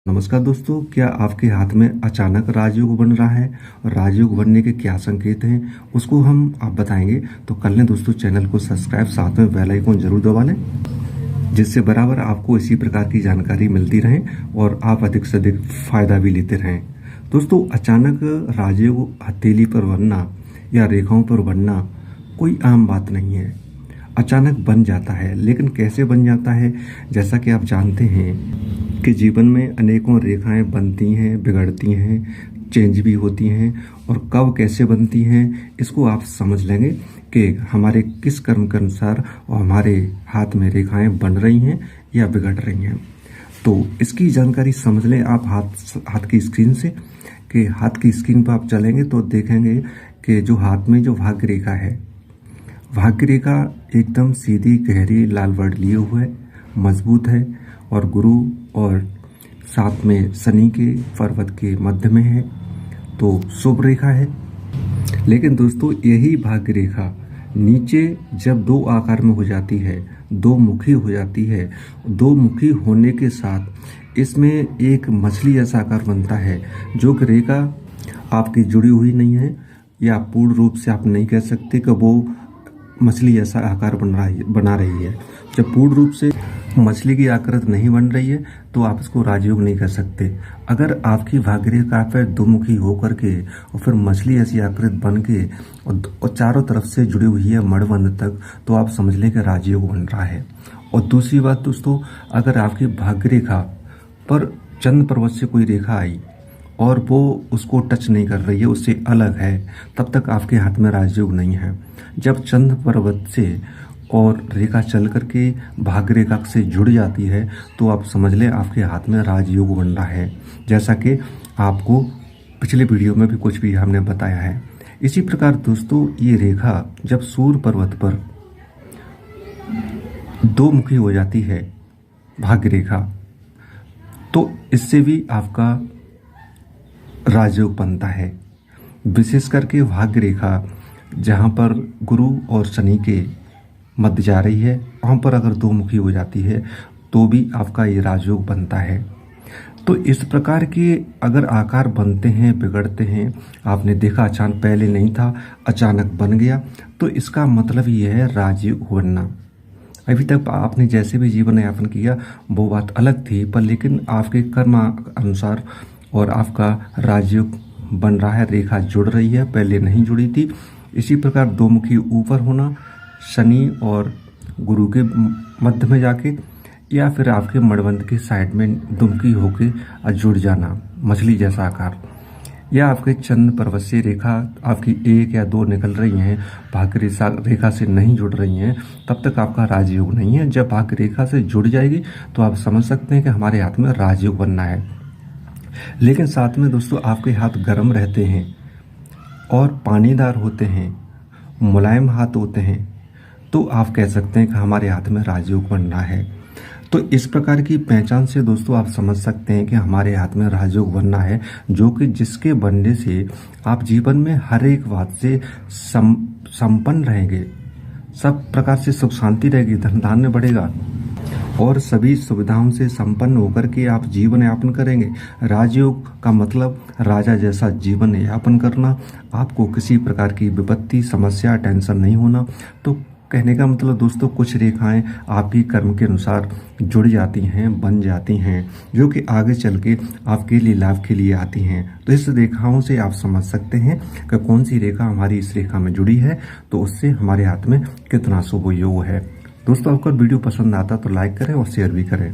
नमस्कार दोस्तों, क्या आपके हाथ में अचानक राजयोग बन रहा है और राजयोग बनने के क्या संकेत हैं उसको हम आप बताएंगे। तो कर लें दोस्तों चैनल को सब्सक्राइब, साथ में बेल आइकन जरूर दबा लें, जिससे बराबर आपको इसी प्रकार की जानकारी मिलती रहे और आप अधिक से अधिक फायदा भी लेते रहें। दोस्तों, अचानक राजयोग हथेली पर बनना या रेखाओं पर बनना कोई आम बात नहीं है। अचानक बन जाता है, लेकिन कैसे बन जाता है? जैसा कि आप जानते हैं कि जीवन में अनेकों रेखाएं बनती हैं, बिगड़ती हैं, चेंज भी होती हैं, और कब कैसे बनती हैं इसको आप समझ लेंगे कि हमारे किस कर्म के अनुसार और हमारे हाथ में रेखाएं बन रही हैं या बिगड़ रही हैं। तो इसकी जानकारी समझ लें आप हाथ की स्क्रीन से, कि हाथ की स्क्रीन पर आप चलेंगे तो देखेंगे कि जो हाथ में जो भाग्य रेखा है, भाग्य रेखा एकदम सीधी, गहरी, लाल वर्ड लिए हुए मजबूत है और गुरु और साथ में शनि के पर्वत के मध्य में है, तो शुभ रेखा है। लेकिन दोस्तों, यही भाग्य रेखा नीचे जब दो आकार में हो जाती है, दो मुखी हो जाती है, दो मुखी होने के साथ इसमें एक मछली जैसा आकार बनता है, जो कि रेखा आपकी जुड़ी हुई नहीं है, या पूर्ण रूप से आप नहीं कह सकते कि वो मछली जैसा आकार बना रही है। जब पूर्ण रूप से मछली की आकृति नहीं बन रही है तो आप इसको राजयोग नहीं कर सकते। अगर आपकी भाग्य रेखा पर दुमुखी होकर के और फिर मछली ऐसी आकृति बन के और चारों तरफ से जुड़ी हुई है मणिबंध तक, तो आप समझ लें कि राजयोग बन रहा है। और दूसरी बात दोस्तों, अगर आपकी भाग्य रेखा पर चंद्र पर्वत से कोई रेखा आई और वो उसको टच नहीं कर रही है, उससे अलग है, तब तक आपके हाथ में राजयोग नहीं है। जब चंद्र पर्वत से और रेखा चल करके भाग्य रेखा से जुड़ जाती है तो आप समझ लें आपके हाथ में राजयोग बन रहा है, जैसा कि आपको पिछले वीडियो में भी कुछ भी हमने बताया है। इसी प्रकार दोस्तों, ये रेखा जब सूर्य पर्वत पर दो मुखी हो जाती है भाग्य रेखा, तो इससे भी आपका राजयोग बनता है। विशेष करके भाग्य रेखा जहाँ पर गुरु और शनि के मध्य जा रही है, वहाँ पर अगर दो मुखी हो जाती है तो भी आपका ये राजयोग बनता है। तो इस प्रकार के अगर आकार बनते हैं, बिगड़ते हैं, आपने देखा अचानक पहले नहीं था, अचानक बन गया, तो इसका मतलब ये है राजयोग बनना। अभी तक आपने जैसे भी जीवन यापन किया वो बात अलग थी, पर लेकिन आपके कर्म अनुसार और आपका राजयोग बन रहा है, रेखा जुड़ रही है, पहले नहीं जुड़ी थी। इसी प्रकार दो मुखी ऊपर होना, शनि और गुरु के मध्य में जाके, या फिर आपके मणिबंध के साइड में दुमकी होके जुड़ जाना, मछली जैसा आकार, या आपके चंद्र पर्वत से रेखा आपकी एक या दो निकल रही हैं, भाग्य रेखा से नहीं जुड़ रही हैं, तब तक आपका राजयोग नहीं है। जब भाग्य रेखा से जुड़ जाएगी तो आप समझ सकते हैं कि हमारे हाथ में राजयोग बनना है। लेकिन साथ में दोस्तों, आपके हाथ गर्म रहते हैं और पानीदार होते हैं, मुलायम हाथ होते हैं, तो आप कह सकते हैं कि हमारे हाथ में राजयोग बन रहा है। तो इस प्रकार की पहचान से दोस्तों आप समझ सकते हैं कि हमारे हाथ में राजयोग बनना है, जो कि जिसके बनने से आप जीवन में हर एक बात से संपन्न रहेंगे, सब प्रकार से सुख शांति रहेगी, धन धान्य बढ़ेगा और सभी सुविधाओं से संपन्न होकर के आप जीवन यापन करेंगे। राजयोग का मतलब राजा जैसा जीवन यापन करना, आपको किसी प्रकार की विपत्ति, समस्या, टेंशन नहीं होना। तो कहने का मतलब दोस्तों, कुछ रेखाएं आपकी कर्म के अनुसार जुड़ जाती हैं, बन जाती हैं, जो कि आगे चल के आपके लिए लाभ के लिए आती हैं। तो इस रेखाओं से आप समझ सकते हैं कि कौन सी रेखा हमारी इस रेखा में जुड़ी है, तो उससे हमारे हाथ में कितना शुभ योग है। दोस्तों, आपको वीडियो पसंद आता तो लाइक करें और शेयर भी करें।